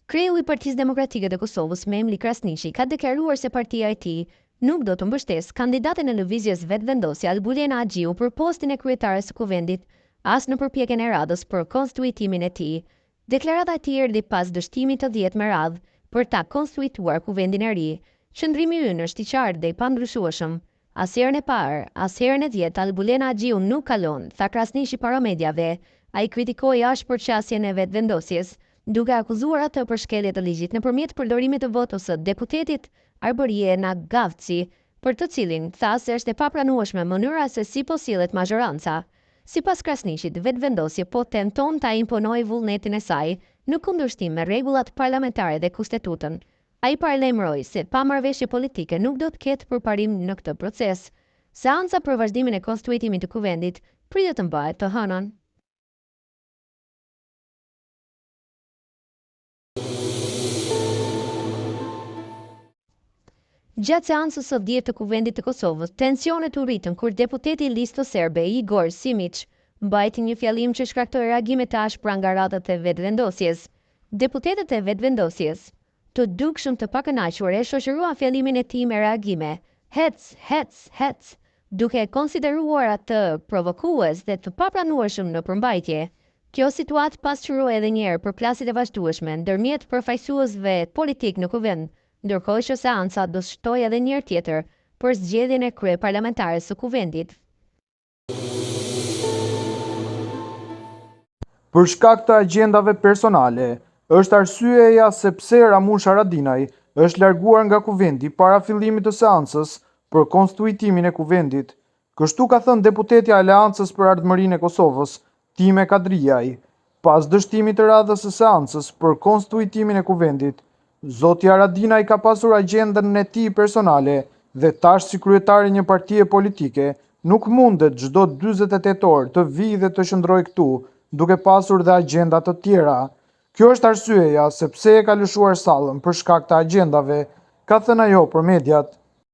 Kreu i Partisë Demokratike të Kosovës, Memli Krasniqi, ka deklaruar se partia e tij nuk do të mbështesë kandidaten e lëvizjes vetëvendosje Albulena Agjiu për postin e kryetares së Kuvendit, as në përpjekjen e Radhës për konstituitimin e tij. Deklarata e tij erdhi pas dështimit të 10 me radhë për ta konstituituar Kuvendin e ri. Qëndrimi ynë është i qartë dhe i pandryshueshëm. As herën e parë, as herën e 10 Albulena Agjiu nuk kalon, tha Krasniqi para mediave. Ai kritikoi ashpër qasjen e vetëvendosjes, duke akuzuar atë për shkelje të ligjit nëpërmjet përdorimit të votës së deputetit Arbëriena Gavci, për të cilin tha se është e papranueshme mënyra se si po sillet mazhoranca. Sipas Krasniqit, vetëvendosje po tenton ta imponojë vullnetin e saj në kundërshtim me rregullat parlamentare dhe kushtetutën. Ai paralajmëroi se pamarrëveshje politike nuk do të ketë përparim në këtë proces. Seanca për vazhdimin e konstituitimit të Kuvendit pritet të mbahet të hënën. Gjatë seancës së 10 të Kuvendit të Kosovës, tensionet u rritën kur deputeti i listës serbe Igor Simić mbajti një fjalim që shkaktoi reagime të ashpra nga radhët e vetëvendosjes. Deputetët e vetëvendosjes, të dukshëm të pakënaqur, e shoqëruan fjalimin e tij me reagime hec, hec, hec, duke konsideruar atë provokues dhe të papranueshëm në përmbajtje. Kjo situatë pasqyroi edhe një herë përplasjet e vazhdueshme ndërmjet përfaqësuesve politik në Kuvend, ndërkohë që seanca do shtojë edhe një herë tjetër për zgjedhjen e kryeparlamentares së Kuvendit. Për shkak të agjendave personale, është arsyeja se pse Ramush Haradinaj është larguar nga Kuvendi para fillimit të seancës për konstituitimin e Kuvendit. Kështu ka thënë deputetja e Aleancës për Ardhmërinë e Kosovës, Time Kadriaj, pas dështimit të radhës së seancës për konstituitimin e Kuvendit. Zoti Haradinaj ka pasur agjendën e tij personale dhe tash si kryetari një partie politike nuk mundet çdo 48 orë të vijë dhe të qëndrojë këtu, duke pasur dhe agjenda të tjera. Kjo është arsyeja se pse e ka lëshuar sallën për shkak të agjendave, ka thënë ajo për mediat.